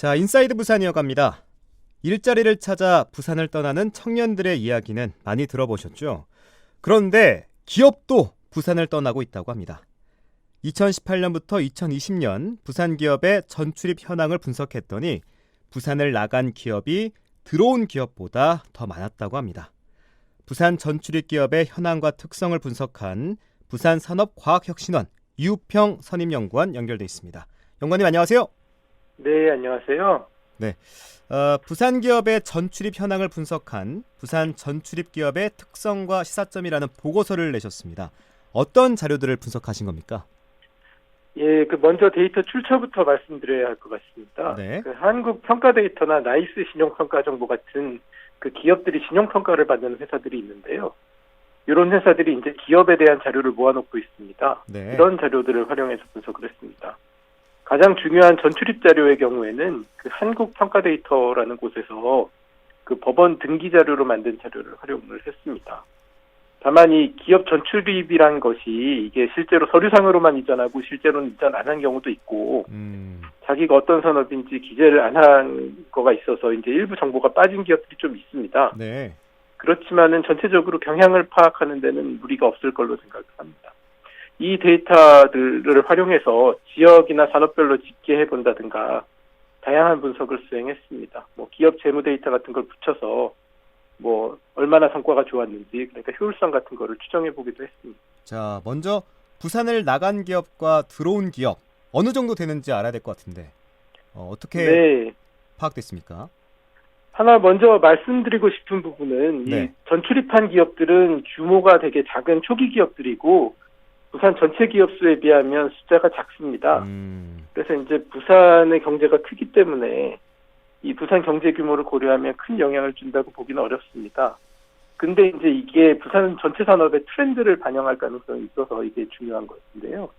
자, 인사이드 부산 이어갑니다. 일자리를 찾아 부산을 떠나는 청년들의 이야기는 많이 들어보셨죠? 그런데 기업도 부산을 떠나고 있다고 합니다. 2018년부터 2020년 부산 기업의 전출입 현황을 분석했더니 부산을 나간 기업이 들어온 기업보다 더 많았다고 합니다. 부산 전출입 기업의 현황과 특성을 분석한 부산산업과학혁신원 이우평 선임연구원 연결돼 있습니다. 연구원님 안녕하세요. 네, 안녕하세요. 네, 부산 기업의 전출입 현황을 분석한 부산 전출입 기업의 특성과 시사점이라는 보고서를 내셨습니다. 어떤 자료들을 분석하신 겁니까? 예, 먼저 데이터 출처부터 말씀드려야 할 것 같습니다. 네. 한국 평가 데이터나 나이스 신용평가 정보 같은 기업들이 신용평가를 받는 회사들이 있는데요. 이런 회사들이 이제 기업에 대한 자료를 모아놓고 있습니다. 네. 이런 자료들을 활용해서 분석을 했습니다. 가장 중요한 전출입 자료의 경우에는 한국 평가 데이터라는 곳에서 법원 등기 자료로 만든 자료를 활용을 했습니다. 다만 이 기업 전출입이란 것이 이게 실제로 서류상으로만 이전하고 실제로는 이전 안 한 경우도 있고 자기가 어떤 산업인지 기재를 안 한 거가 있어서 이제 일부 정보가 빠진 기업들이 좀 있습니다. 네. 그렇지만은 전체적으로 경향을 파악하는 데는 무리가 없을 걸로 생각을 합니다. 이 데이터들을 활용해서 지역이나 산업별로 집계해 본다든가 다양한 분석을 수행했습니다. 기업 재무 데이터 같은 걸 붙여서 얼마나 성과가 좋았는지, 그러니까 효율성 같은 거를 추정해 보기도 했습니다. 자, 먼저 부산을 나간 기업과 들어온 기업 어느 정도 되는지 알아야 될 것 같은데 어떻게 네. 파악됐습니까? 하나 먼저 말씀드리고 싶은 부분은 네. 이 전출입한 기업들은 규모가 되게 작은 초기 기업들이고 부산 전체 기업 수에 비하면 숫자가 작습니다. 그래서 이제 부산의 경제가 크기 때문에 이 부산 경제 규모를 고려하면 큰 영향을 준다고 보기는 어렵습니다. 근데 이제 이게 부산 전체 산업의 트렌드를 반영할 가능성이 있어서 이게 중요한 것인데요.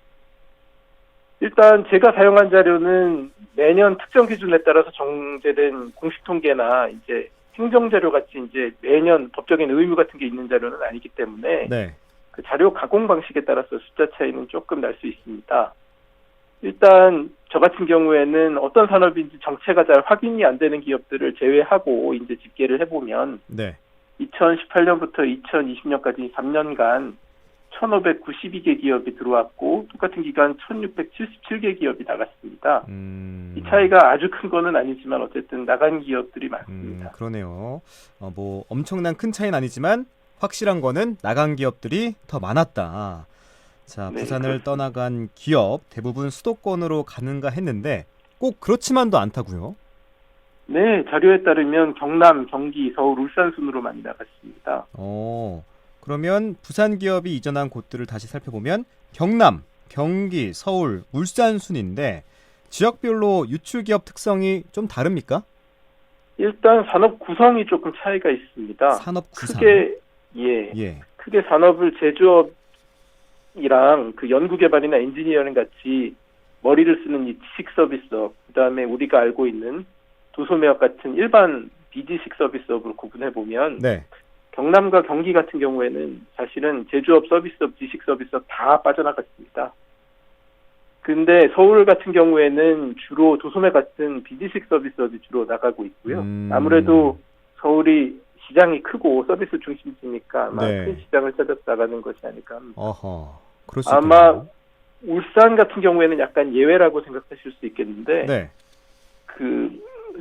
일단 제가 사용한 자료는 매년 특정 기준에 따라서 정제된 공식 통계나 이제 행정 자료 같이 이제 매년 법적인 의무 같은 게 있는 자료는 아니기 때문에 네. 자료 가공 방식에 따라서 숫자 차이는 조금 날 수 있습니다. 일단 저 같은 경우에는 어떤 산업인지 정체가 잘 확인이 안 되는 기업들을 제외하고 이제 집계를 해보면 네. 2018년부터 2020년까지 3년간 1,592개 기업이 들어왔고 똑같은 기간 1,677개 기업이 나갔습니다. 이 차이가 아주 큰 거는 아니지만 어쨌든 나간 기업들이 많습니다. 그러네요. 엄청난 큰 차이는 아니지만 확실한 거는 나간 기업들이 더 많았다. 자, 네, 부산을 그렇습니다. 떠나간 기업 대부분 수도권으로 가는가 했는데 꼭 그렇지만도 않다고요? 네, 자료에 따르면 경남, 경기, 서울, 울산 순으로 많이 나갔습니다. 그러면 부산 기업이 이전한 곳들을 다시 살펴보면 경남, 경기, 서울, 울산 순인데 지역별로 유출 기업 특성이 좀 다릅니까? 일단 산업 구성이 조금 차이가 있습니다. 산업 구상. 크게 산업을 제조업이랑 연구개발이나 엔지니어링 같이 머리를 쓰는 이 지식 서비스업, 그다음에 우리가 알고 있는 도소매업 같은 일반 비지식 서비스업으로 구분해 보면 네. 경남과 경기 같은 경우에는 사실은 제조업 서비스업, 지식 서비스업 다 빠져나갔습니다. 근데 서울 같은 경우에는 주로 도소매 같은 비지식 서비스업이 주로 나가고 있고요. 아무래도 서울이 시장이 크고 서비스 중심지니까 아마 네. 큰 시장을 찾아서 나가는 것이 아닐까 합니다. 그럴 수 있겠네요. 아마 울산 같은 경우에는 약간 예외라고 생각하실 수 있겠는데 네.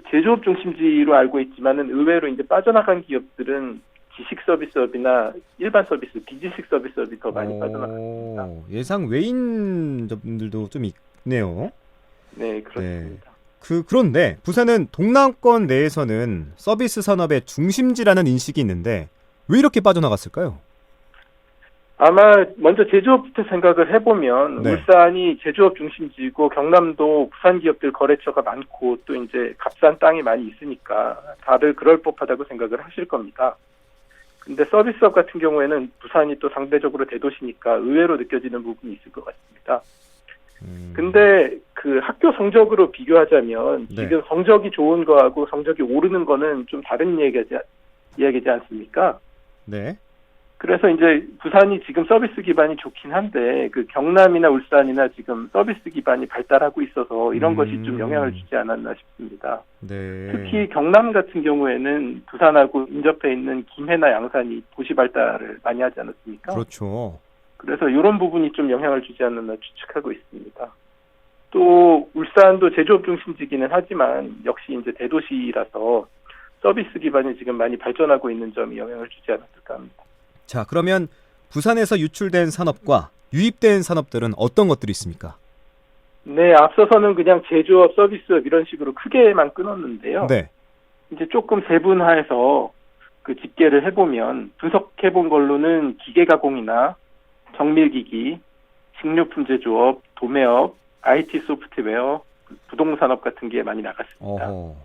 제조업 중심지로 알고 있지만은 의외로 이제 빠져나간 기업들은 지식 서비스업이나 일반 서비스, 비지식 서비스업이 더 많이 빠져나갔습니다. 예상 외인 분들도 좀 있네요. 네, 그렇습니다. 그런데 부산은 동남권 내에서는 서비스 산업의 중심지라는 인식이 있는데 왜 이렇게 빠져나갔을까요? 아마 먼저 제조업부터 생각을 해보면 네. 울산이 제조업 중심지고 경남도 부산 기업들 거래처가 많고 또 이제 값싼 땅이 많이 있으니까 다들 그럴 법하다고 생각을 하실 겁니다. 근데 서비스업 같은 경우에는 부산이 또 상대적으로 대도시니까 의외로 느껴지는 부분이 있을 것 같습니다. 근데 학교 성적으로 비교하자면 네. 지금 성적이 좋은 거하고 성적이 오르는 거는 좀 다른 이야기지 않습니까? 네. 그래서 이제 부산이 지금 서비스 기반이 좋긴 한데 그 경남이나 울산이나 지금 서비스 기반이 발달하고 있어서 이런 것이 좀 영향을 주지 않았나 싶습니다. 네. 특히 경남 같은 경우에는 부산하고 인접해 있는 김해나 양산이 도시 발달을 많이 하지 않았습니까? 그렇죠. 그래서 이런 부분이 좀 영향을 주지 않았나 추측하고 있습니다. 또 울산도 제조업 중심지기는 하지만 역시 이제 대도시라서 서비스 기반이 지금 많이 발전하고 있는 점이 영향을 주지 않았을까 합니다. 자, 그러면 부산에서 유출된 산업과 유입된 산업들은 어떤 것들이 있습니까? 네, 앞서서는 그냥 제조업, 서비스업 이런 식으로 크게만 끊었는데요. 네. 이제 조금 세분화해서 그 집계를 해보면 분석해본 걸로는 기계 가공이나 정밀기기, 식료품 제조업, 도매업, IT 소프트웨어, 부동산업 같은 게 많이 나갔습니다. 어허.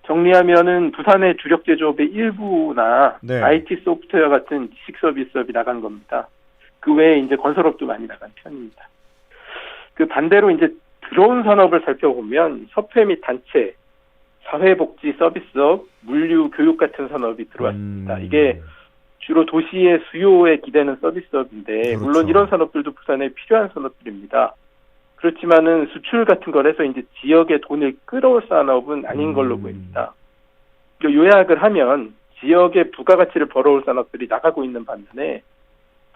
정리하면은 부산의 주력 제조업의 일부나 네. IT 소프트웨어 같은 지식 서비스업이 나간 겁니다. 그 외에 이제 건설업도 많이 나간 편입니다. 그 반대로 이제 들어온 산업을 살펴보면 협회 및 단체, 사회복지 서비스업, 물류, 교육 같은 산업이 들어왔습니다. 이게 주로 도시의 수요에 기대는 서비스업인데 그렇죠. 물론 이런 산업들도 부산에 필요한 산업들입니다. 그렇지만은 수출 같은 거라서 이제 지역의 돈을 끌어올 산업은 아닌 걸로 보입니다. 요약을 하면 지역의 부가가치를 벌어올 산업들이 나가고 있는 반면에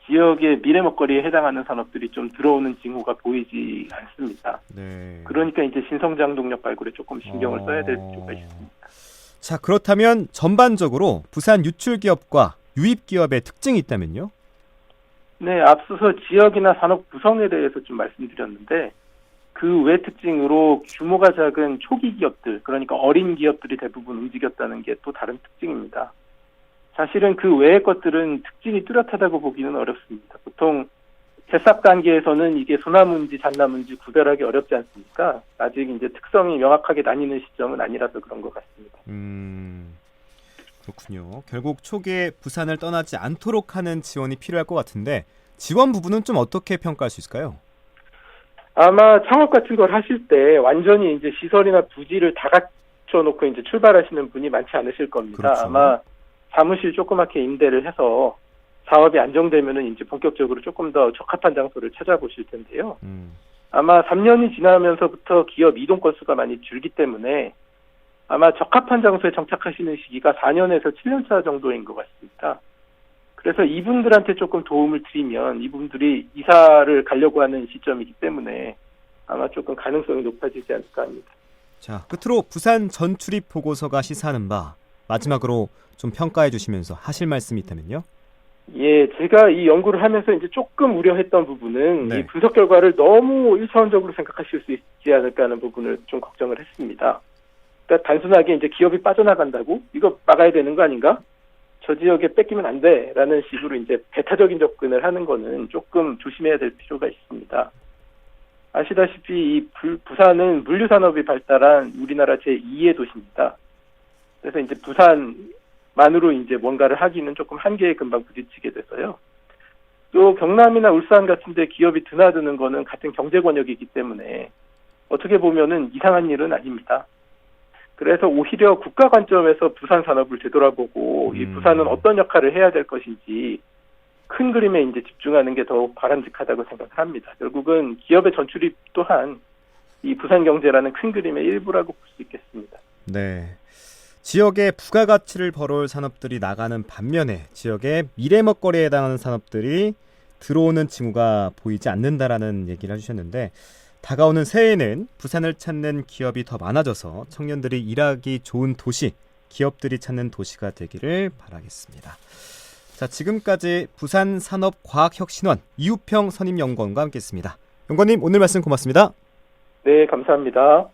지역의 미래 먹거리에 해당하는 산업들이 좀 들어오는 징후가 보이지 않습니다. 네. 그러니까 이제 신성장 동력 발굴에 조금 신경을 써야 될 필요가 있습니다. 자, 그렇다면 전반적으로 부산 유출 기업과 유입 기업의 특징이 있다면요? 네, 앞서서 지역이나 산업 구성에 대해서 좀 말씀드렸는데 그 외 특징으로 규모가 작은 초기 기업들, 그러니까 어린 기업들이 대부분 움직였다는 게 또 다른 특징입니다. 사실은 그 외의 것들은 특징이 뚜렷하다고 보기는 어렵습니다. 보통 새싹 단계에서는 이게 소나무인지 잣나무인지 구별하기 어렵지 않습니까? 아직 이제 특성이 명확하게 나뉘는 시점은 아니라서 그런 것 같습니다. 그렇군요. 결국 초기에 부산을 떠나지 않도록 하는 지원이 필요할 것 같은데 지원 부분은 좀 어떻게 평가할 수 있을까요? 아마 창업 같은 걸 하실 때 완전히 이제 시설이나 부지를 다 갖춰놓고 이제 출발하시는 분이 많지 않으실 겁니다. 그렇죠. 아마 사무실 조그맣게 임대를 해서 사업이 안정되면은 이제 본격적으로 조금 더 적합한 장소를 찾아보실 텐데요. 아마 3년이 지나면서부터 기업 이동 건수가 많이 줄기 때문에 아마 적합한 장소에 정착하시는 시기가 4년에서 7년 차 정도인 것 같습니다. 그래서 이분들한테 조금 도움을 드리면 이분들이 이사를 가려고 하는 시점이기 때문에 아마 조금 가능성이 높아지지 않을까 합니다. 자, 끝으로 부산 전출입 보고서가 시사하는 바 마지막으로 좀 평가해 주시면서 하실 말씀이 있다면요? 예, 제가 이 연구를 하면서 이제 조금 우려했던 부분은 네. 이 분석 결과를 너무 일차원적으로 생각하실 수 있지 않을까 하는 부분을 좀 걱정을 했습니다. 그러니까 단순하게 이제 기업이 빠져나간다고 이거 막아야 되는 거 아닌가? 저 지역에 뺏기면 안 돼라는 식으로 이제 배타적인 접근을 하는 거는 조금 조심해야 될 필요가 있습니다. 아시다시피 이 부산은 물류 산업이 발달한 우리나라 제2의 도시입니다. 그래서 이제 부산만으로 이제 뭔가를 하기는 조금 한계에 금방 부딪히게 돼서요. 또 경남이나 울산 같은 데 기업이 드나드는 거는 같은 경제 권역이기 때문에 어떻게 보면은 이상한 일은 아닙니다. 그래서 오히려 국가 관점에서 부산 산업을 되돌아보고 이 부산은 어떤 역할을 해야 될 것인지 큰 그림에 이제 집중하는 게 더 바람직하다고 생각을 합니다. 결국은 기업의 전출입 또한 이 부산 경제라는 큰 그림의 일부라고 볼 수 있겠습니다. 네. 지역의 부가가치를 벌어올 산업들이 나가는 반면에 지역의 미래 먹거리에 해당하는 산업들이 들어오는 징후가 보이지 않는다라는 얘기를 해주셨는데 다가오는 새해에는 부산을 찾는 기업이 더 많아져서 청년들이 일하기 좋은 도시, 기업들이 찾는 도시가 되기를 바라겠습니다. 자, 지금까지 부산산업과학혁신원 이우평 선임연구원과 함께했습니다. 연구원님 오늘 말씀 고맙습니다. 네, 감사합니다.